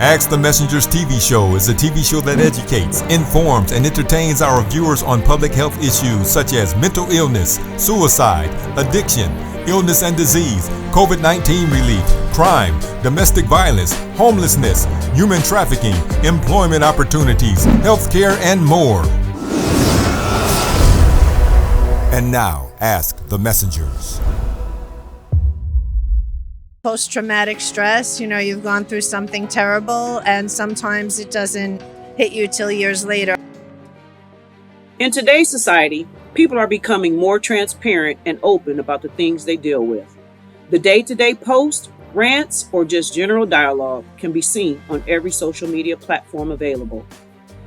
Ask the Messenger's TV show is a TV show that educates, informs, and entertains our viewers on public health issues such as mental illness, suicide, addiction, illness and disease, COVID-19 relief, crime, domestic violence, homelessness, human trafficking, employment opportunities, healthcare, and more. And now, Ask the Messengers. Post-traumatic stress, you've gone through something terrible, and sometimes it doesn't hit you till years later. In today's society, people are becoming more transparent and open about the things they deal with. The day-to-day posts, rants, or just general dialogue can be seen on every social media platform available.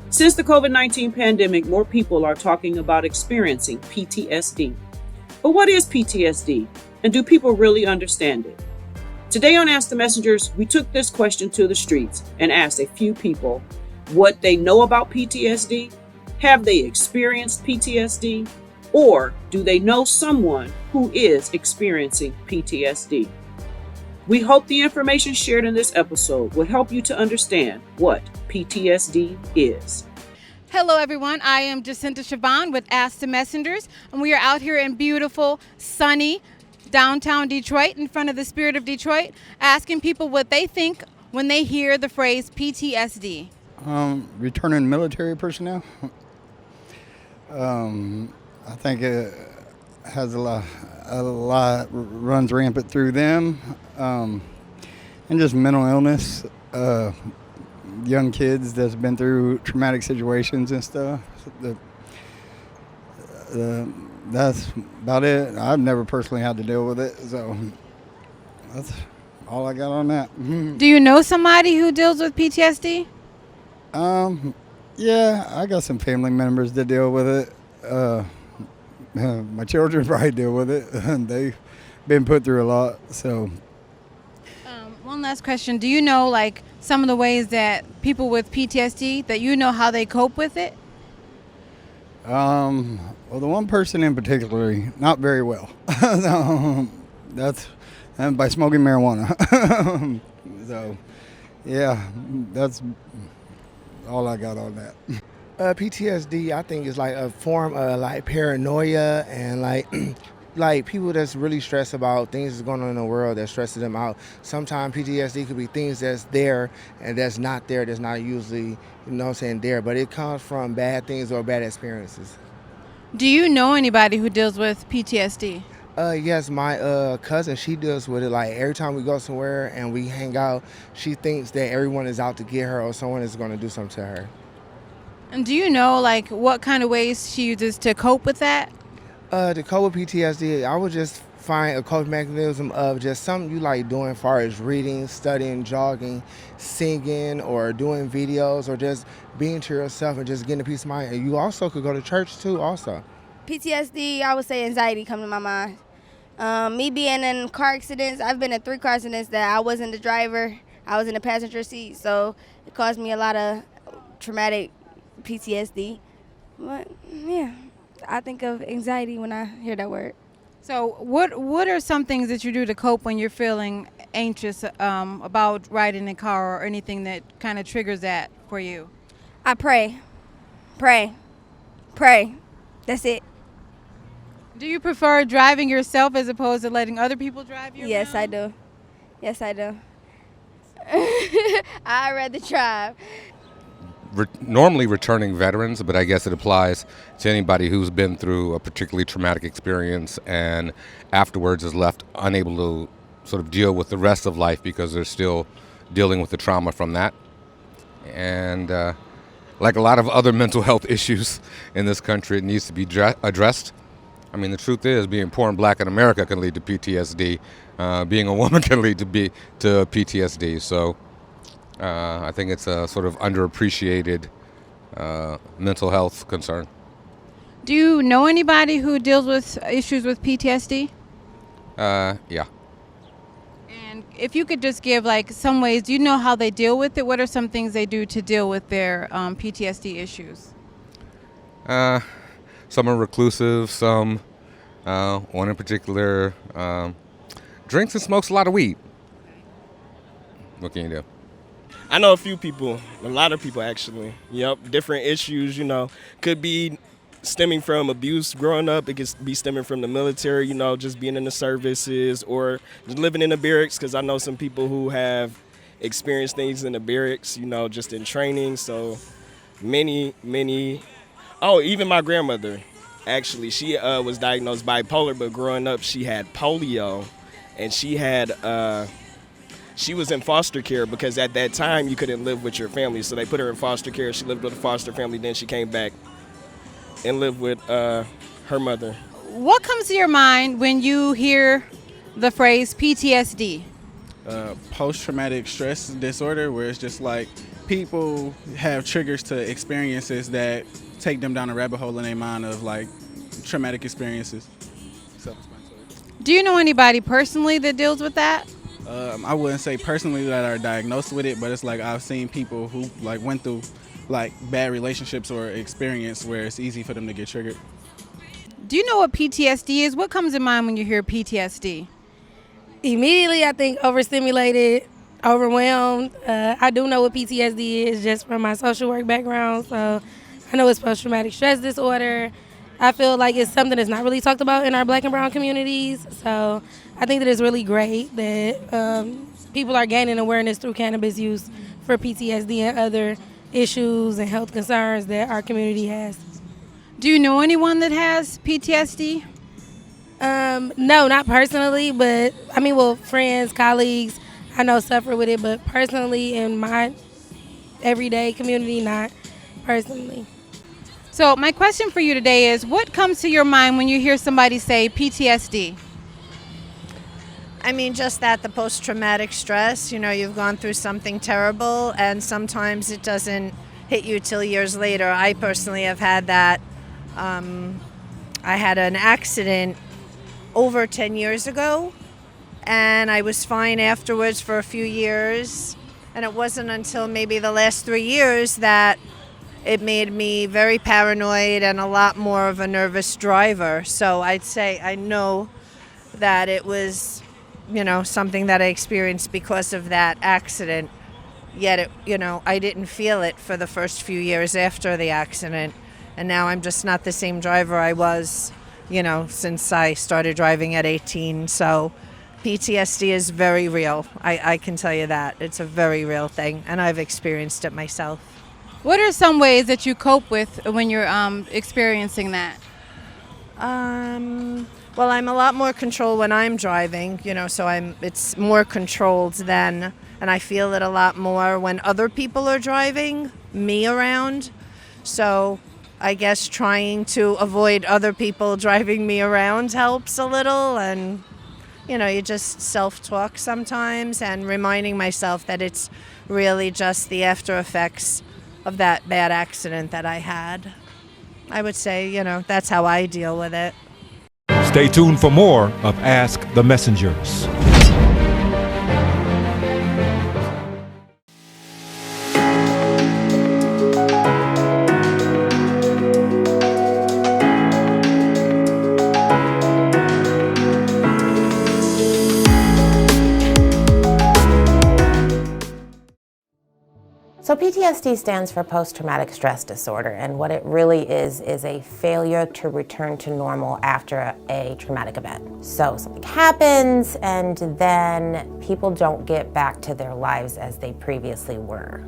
Since the COVID-19 pandemic, more people are talking about experiencing PTSD. But what is PTSD, and do people really understand it? Today on Ask the Messengers, we took this question to the streets and asked a few people what they know about PTSD, have they experienced PTSD, or do they know someone who is experiencing PTSD? We hope the information shared in this episode will help you to understand what PTSD is. Hello everyone, I am Jacinta Siobhan with Ask the Messengers, and we are out here in beautiful, sunny, downtown Detroit, in front of the Spirit of Detroit, asking people what they think when they hear the phrase PTSD. Returning military personnel. I think it has a lot runs rampant through them, and just mental illness. Young kids that's been through traumatic situations and stuff. That's about it. I've never personally had to deal with it, so that's all I got on that. Do you know somebody who deals with PTSD? Yeah, I got some family members that deal with it. My children probably deal with it, and they've been put through a lot. So, one last question: do you know some of the ways that people with PTSD that how they cope with it? Well, the one person in particular, not very well. That's by smoking marijuana. So, yeah, that's all I got on that. PTSD, I think, is like a form of paranoia and like people that's really stressed about things that's going on in the world that stresses them out. Sometimes PTSD could be things that's there and that's not there, that's not usually, there, but it comes from bad things or bad experiences. Do you know anybody who deals with PTSD? Yes, my cousin, she deals with it. Every time we go somewhere and we hang out, she thinks that everyone is out to get her or someone is going to do something to her. And do you know what kind of ways she uses to cope with that? To cope with PTSD, I would just find a coping mechanism of just something you like doing as far as reading, studying, jogging, singing, or doing videos, or just being to yourself and just getting a peace of mind. And you also could go to church too also. PTSD, I would say anxiety come to my mind. Me being in car accidents, I've been in 3 car accidents that I wasn't the driver, I was in the passenger seat, so it caused me a lot of traumatic PTSD. But yeah, I think of anxiety when I hear that word. So what are some things that you do to cope when you're feeling anxious about riding a car or anything that kind of triggers that for you? I pray. That's it. Do you prefer driving yourself as opposed to letting other people drive you? Yes, I do. I'd rather drive. Normally returning veterans, but I guess it applies to anybody who's been through a particularly traumatic experience and afterwards is left unable to sort of deal with the rest of life because they're still dealing with the trauma from that. And like a lot of other mental health issues in this country, it needs to be addressed. I mean, the truth is, being poor and black in America can lead to PTSD. Being a woman can lead to PTSD. So I think it's a sort of underappreciated mental health concern. Do you know anybody who deals with issues with PTSD? Yeah. And if you could just give some ways, do you know how they deal with it? What are some things they do to deal with their PTSD issues? Some are reclusive, some, one in particular, drinks and smokes a lot of weed. What can you do? I know a few people, a lot of people actually. Yep, different issues, you know, could be stemming from abuse growing up. It could be stemming from the military, you know, just being in the services or just living in the barracks, because I know some people who have experienced things in the barracks, you know, just in training. So many, oh, even my grandmother, actually, she was diagnosed bipolar, but growing up she had polio, and she was in foster care because at that time you couldn't live with your family. So they put her in foster care. She lived with a foster family. Then she came back and lived with her mother. What comes to your mind when you hear the phrase PTSD? Post-traumatic stress disorder, where it's just like people have triggers to experiences that take them down a rabbit hole in their mind of like traumatic experiences. Do you know anybody personally that deals with that? I wouldn't say personally that are diagnosed with it, but it's like I've seen people who like went through like bad relationships or experience where it's easy for them to get triggered. Do you know what PTSD is? What comes to mind when you hear PTSD? Immediately, I think overstimulated, overwhelmed. I do know what PTSD is just from my social work background, so I know it's post-traumatic stress disorder. I feel like it's something that's not really talked about in our Black and brown communities, so I think that it's really great that people are gaining awareness through cannabis use for PTSD and other issues and health concerns that our community has. Do you know anyone that has PTSD? No, not personally, but I mean, well, friends, colleagues, I know suffer with it, but personally in my everyday community, not personally. So my question for you today is, what comes to your mind when you hear somebody say PTSD? I mean, just that the post-traumatic stress, you know, you've gone through something terrible and sometimes it doesn't hit you till years later. I personally have had that. I had an accident over 10 years ago and I was fine afterwards for a few years. And it wasn't until maybe the last 3 years that it made me very paranoid and a lot more of a nervous driver. So I'd say I know that it was, you know, something that I experienced because of that accident. Yet, it, you know, I didn't feel it for the first few years after the accident. And now I'm just not the same driver I was, you know, since I started driving at 18. So PTSD is very real. I can tell you that. It's a very real thing, and I've experienced it myself. What are some ways that you cope with when you're experiencing that? Well, I'm a lot more control when I'm driving, you know, so it's more controlled then, and I feel it a lot more when other people are driving me around. So I guess trying to avoid other people driving me around helps a little, and you know, you just self-talk sometimes and reminding myself that it's really just the after effects of that bad accident that I had. I would say, you know, that's how I deal with it. Stay tuned for more of Ask the Messengers. So PTSD stands for post-traumatic stress disorder, and what it really is a failure to return to normal after a traumatic event. So something happens and then people don't get back to their lives as they previously were.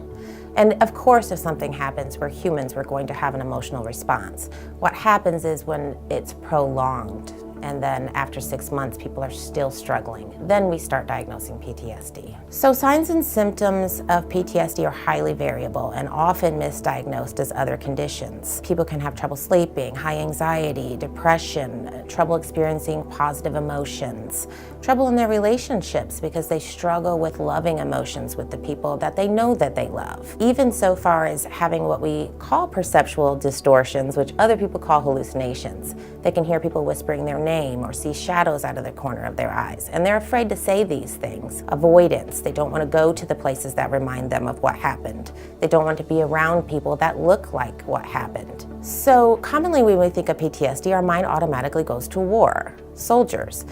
And of course, if something happens, we're humans, we're going to have an emotional response. What happens is when it's prolonged, and then after 6 months, people are still struggling, then we start diagnosing PTSD. So signs and symptoms of PTSD are highly variable and often misdiagnosed as other conditions. People can have trouble sleeping, high anxiety, depression, trouble experiencing positive emotions, trouble in their relationships because they struggle with loving emotions with the people that they know that they love. Even so far as having what we call perceptual distortions, which other people call hallucinations. They can hear people whispering their name or see shadows out of the corner of their eyes. And they're afraid to say these things. Avoidance. They don't want to go to the places that remind them of what happened. They don't want to be around people that look like what happened. So commonly when we think of PTSD, our mind automatically goes to war, soldiers.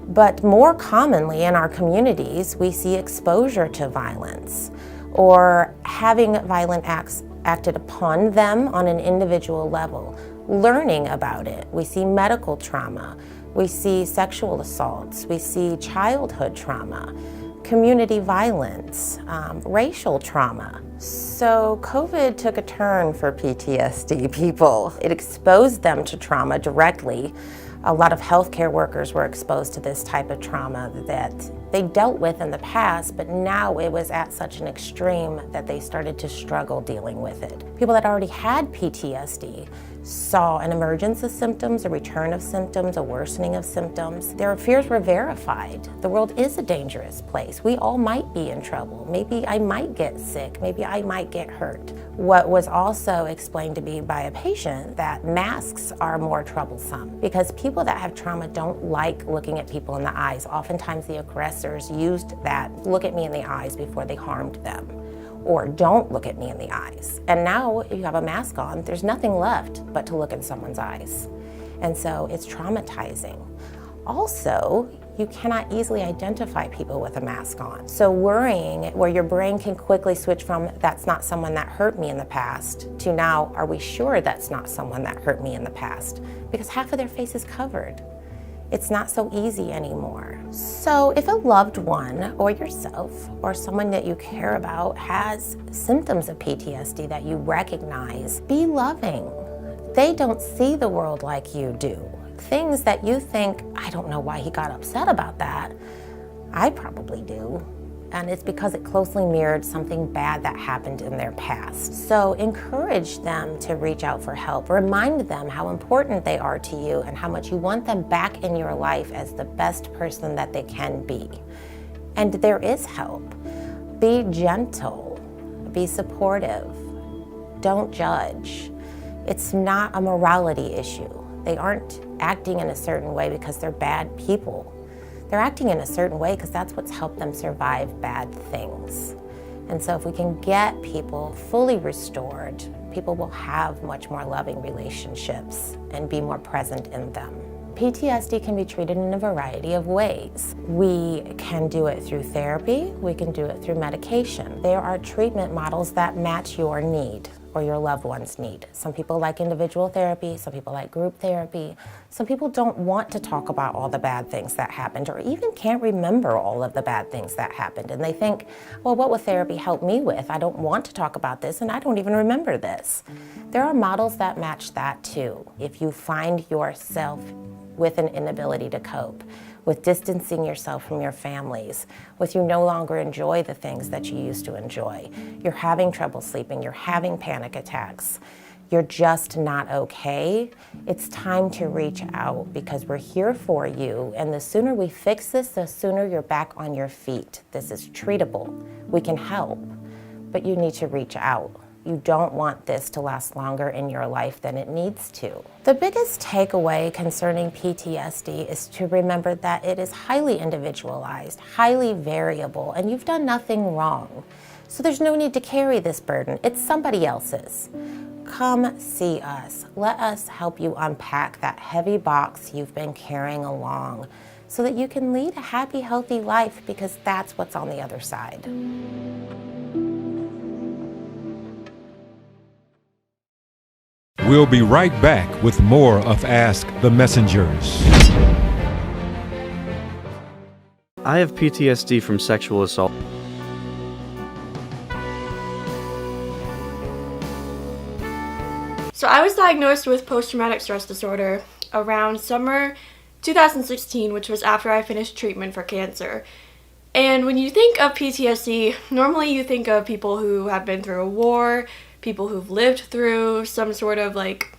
But more commonly in our communities, we see exposure to violence. or having violent acts acted upon them on an individual level, learning about it. We see medical trauma, we see sexual assaults, we see childhood trauma, community violence, racial trauma. So COVID took a turn for PTSD people. It exposed them to trauma directly. A lot of healthcare workers were exposed to this type of trauma that they dealt with in the past, but now it was at such an extreme that they started to struggle dealing with it. People that already had PTSD saw an emergence of symptoms, a return of symptoms, a worsening of symptoms. Their fears were verified. The world is a dangerous place. We all might be in trouble. Maybe I might get sick. Maybe I might get hurt. What was also explained to me by a patient that masks are more troublesome because people that have trauma don't like looking at people in the eyes. Oftentimes the aggressors used that, look at me in the eyes before they harmed them, or don't look at me in the eyes. And now you have a mask on, there's nothing left but to look in someone's eyes. And so it's traumatizing. Also, you cannot easily identify people with a mask on. So worrying, where your brain can quickly switch from that's not someone that hurt me in the past to now, are we sure that's not someone that hurt me in the past? Because half of their face is covered. It's not so easy anymore. So if a loved one or yourself or someone that you care about has symptoms of PTSD that you recognize, be loving. They don't see the world like you do. Things that you think, I don't know why he got upset about that, I probably do. And it's because it closely mirrored something bad that happened in their past. So encourage them to reach out for help. Remind them how important they are to you and how much you want them back in your life as the best person that they can be. And there is help. Be gentle, be supportive, don't judge. It's not a morality issue. They aren't acting in a certain way because they're bad people. They're acting in a certain way because that's what's helped them survive bad things. And so if we can get people fully restored, people will have much more loving relationships and be more present in them. PTSD can be treated in a variety of ways. We can do it through therapy, we can do it through medication. There are treatment models that match your need or your loved one's need. Some people like individual therapy, some people like group therapy. Some people don't want to talk about all the bad things that happened or even can't remember all of the bad things that happened. And they think, well, what will therapy help me with? I don't want to talk about this and I don't even remember this. There are models that match that too. If you find yourself with an inability to cope, with distancing yourself from your families, with you no longer enjoy the things that you used to enjoy. You're having trouble sleeping, you're having panic attacks, you're just not okay. It's time to reach out because we're here for you, and the sooner we fix this, the sooner you're back on your feet. This is treatable. We can help, but you need to reach out. You don't want this to last longer in your life than it needs to. The biggest takeaway concerning PTSD is to remember that it is highly individualized, highly variable, and you've done nothing wrong. So there's no need to carry this burden. It's somebody else's. Come see us. Let us help you unpack that heavy box you've been carrying along so that you can lead a happy, healthy life, because that's what's on the other side. We'll be right back with more of Ask the Messengers. I have PTSD from sexual assault. So I was diagnosed with post-traumatic stress disorder around summer 2016, which was after I finished treatment for cancer. And when you think of PTSD, normally you think of people who have been through a war, people who've lived through some sort of like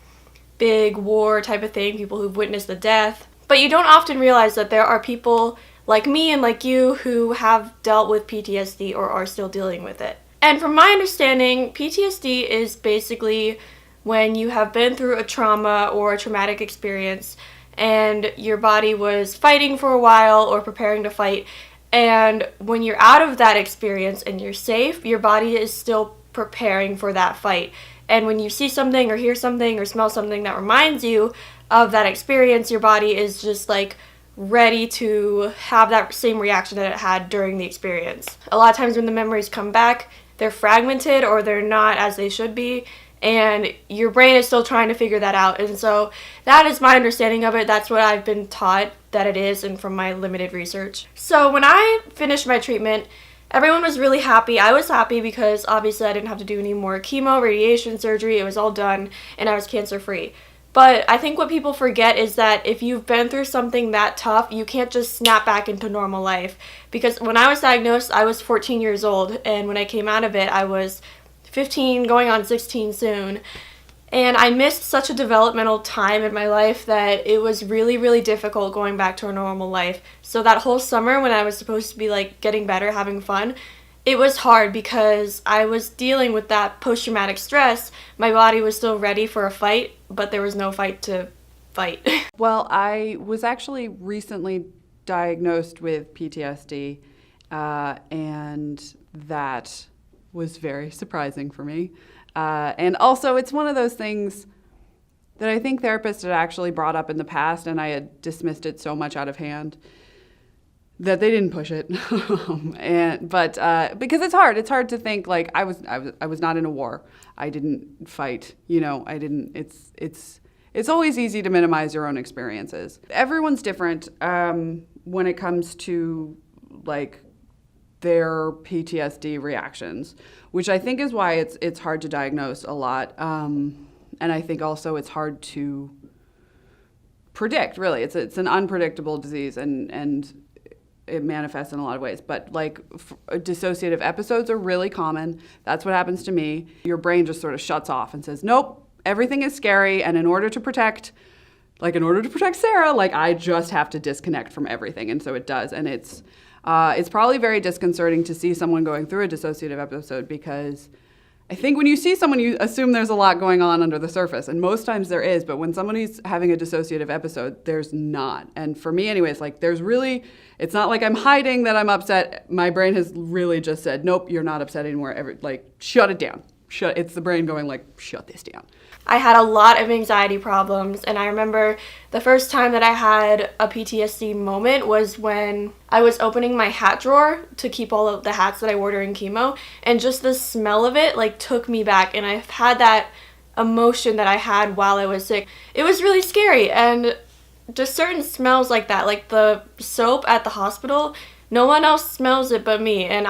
big war type of thing, people who've witnessed a death. But you don't often realize that there are people like me and like you who have dealt with PTSD or are still dealing with it. And from my understanding, PTSD is basically when you have been through a trauma or a traumatic experience and your body was fighting for a while or preparing to fight, and when you're out of that experience and you're safe, your body is still preparing for that fight. And when you see something or hear something or smell something that reminds you of that experience, your body is just like ready to have that same reaction that it had during the experience. A lot of times when the memories come back, they're fragmented or they're not as they should be, and your brain is still trying to figure that out. And so that is my understanding of it. That's what I've been taught that it is, and from my limited research. So when I finished my treatment, everyone was really happy. I was happy because obviously I didn't have to do any more chemo, radiation, surgery. It was all done, and I was cancer-free. But I think what people forget is that if you've been through something that tough, you can't just snap back into normal life. Because when I was diagnosed, I was 14 years old, and when I came out of it, I was 15, going on 16 soon. And I missed such a developmental time in my life that it was really, really difficult going back to a normal life. So that whole summer when I was supposed to be like getting better, having fun, it was hard because I was dealing with that post-traumatic stress. My body was still ready for a fight, but there was no fight to fight. Well, I was actually recently diagnosed with PTSD, and that was very surprising for me. And also, it's one of those things that I think therapists had actually brought up in the past, and I had dismissed it so much out of hand that they didn't push it. But because it's hard to think like I was not in a war. I didn't fight. I didn't. It's always easy to minimize your own experiences. Everyone's different when it comes to like their PTSD reactions, which I think is why it's hard to diagnose a lot. And I think also it's hard to predict, really. It's an unpredictable disease, and it manifests in a lot of ways. But like dissociative episodes are really common. That's what happens to me. Your brain just sort of shuts off and says, nope, everything is scary, and in order to protect Sarah, like I just have to disconnect from everything. And so it does. And it's probably very disconcerting to see someone going through a dissociative episode, because I think when you see someone, you assume there's a lot going on under the surface, and most times there is, but when somebody's having a dissociative episode, there's not. And for me anyways, like it's not like I'm hiding that I'm upset. My brain has really just said, nope, you're not upset anymore. Shut it down. It's the brain going like, shut this down. I had a lot of anxiety problems, and I remember the first time that I had a PTSD moment was when I was opening my hat drawer to keep all of the hats that I wore during chemo, and just the smell of it like took me back, and I've had that emotion that I had while I was sick. It was really scary, and just certain smells like that, like the soap at the hospital, no one else smells it but me, and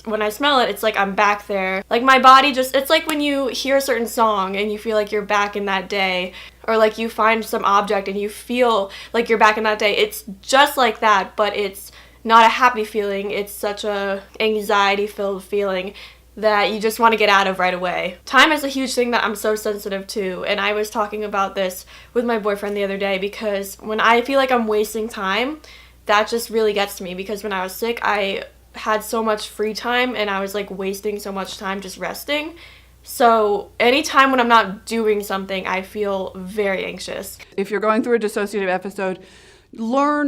when I smell it, it's like I'm back there. Like my body it's like when you hear a certain song and you feel like you're back in that day, or like you find some object and you feel like you're back in that day. It's just like that, but it's not a happy feeling. It's such a anxiety-filled feeling that you just want to get out of right away. Time is a huge thing that I'm so sensitive to, and I was talking about this with my boyfriend the other day, because when I feel like I'm wasting time, that just really gets to me, because when I was sick, I had so much free time and I was like wasting so much time just resting. So anytime when I'm not doing something, I feel very anxious. If you're going through a dissociative episode,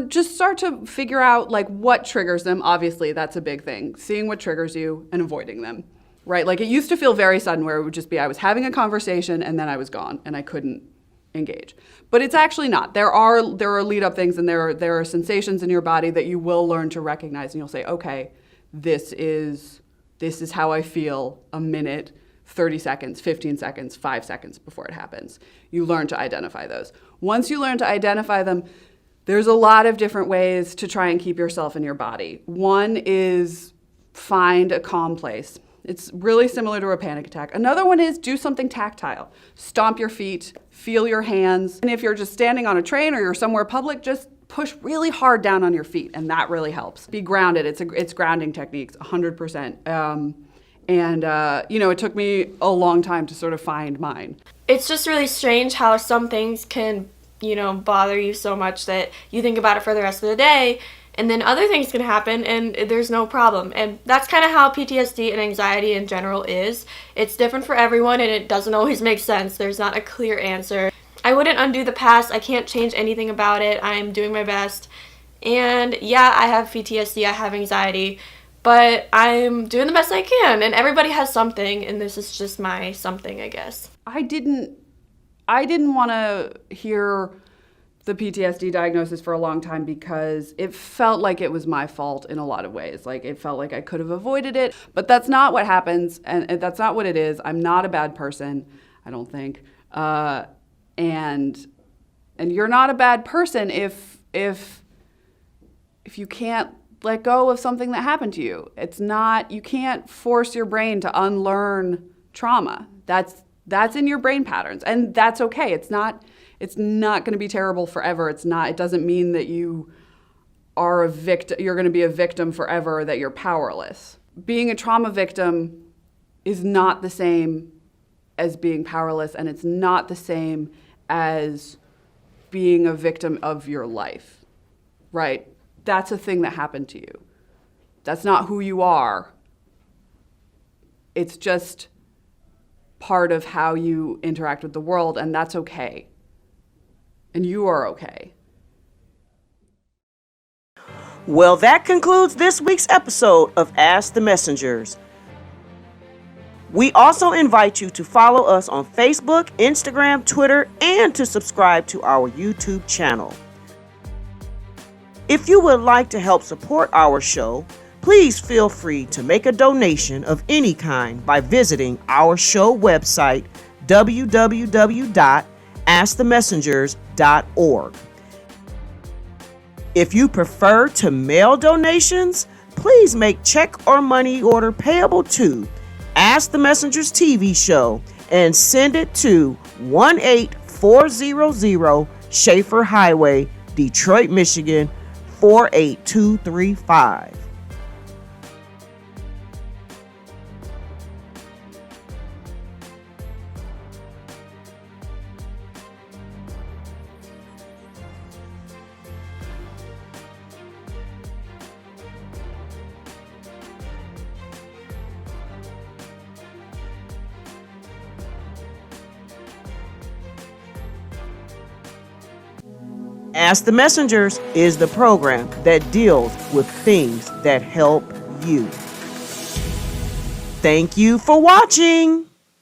just start to figure out like what triggers them. Obviously, that's a big thing. Seeing what triggers you and avoiding them, right? Like it used to feel very sudden, where it would just be I was having a conversation and then I was gone and I couldn't engage. But it's actually not. There are lead up things, and there are sensations in your body that you will learn to recognize, and you'll say, okay, this is how I feel a minute, 30 seconds, 15 seconds, 5 seconds before it happens. You learn to identify those. Once you learn to identify them, there's a lot of different ways to try and keep yourself in your body. One is find a calm place. It's really similar to a panic attack. Another one is do something tactile. Stomp your feet, feel your hands. And if you're just standing on a train or you're somewhere public, just push really hard down on your feet, and that really helps. Be grounded. It's grounding techniques, 100%. It took me a long time to sort of find mine. It's just really strange how some things can, bother you so much that you think about it for the rest of the day, and then other things can happen and there's no problem. And that's kind of how PTSD and anxiety in general is. It's different for everyone, and it doesn't always make sense. There's not a clear answer. I wouldn't undo the past. I can't change anything about it. I'm doing my best. And yeah, I have PTSD, I have anxiety, but I'm doing the best I can. And everybody has something, and this is just my something, I guess. I didn't want to hear the PTSD diagnosis for a long time because it felt like it was my fault in a lot of ways. Like it felt like I could have avoided it, but that's not what happens, and that's not what it is. I'm not a bad person, I don't think. And you're not a bad person if you can't let go of something that happened to you. You can't force your brain to unlearn trauma. That's in your brain patterns, and that's okay. It's not going to be terrible forever. It doesn't mean that you are a victim, you're going to be a victim forever, or that you're powerless. Being a trauma victim is not the same as being powerless, and it's not the same as being a victim of your life, right? That's a thing that happened to you. That's not who you are. It's just part of how you interact with the world, and that's okay. And you are okay. Well, that concludes this week's episode of Ask the Messengers. We also invite you to follow us on Facebook, Instagram, Twitter, and to subscribe to our YouTube channel. If you would like to help support our show, please feel free to make a donation of any kind by visiting our show website, www.askthemessengers.org. If you prefer to mail donations, please make check or money order payable to Ask the Messengers TV show and send it to 18400 Schaefer Highway, Detroit, Michigan 48235. Ask the Messengers is the program that deals with things that help you. Thank you for watching.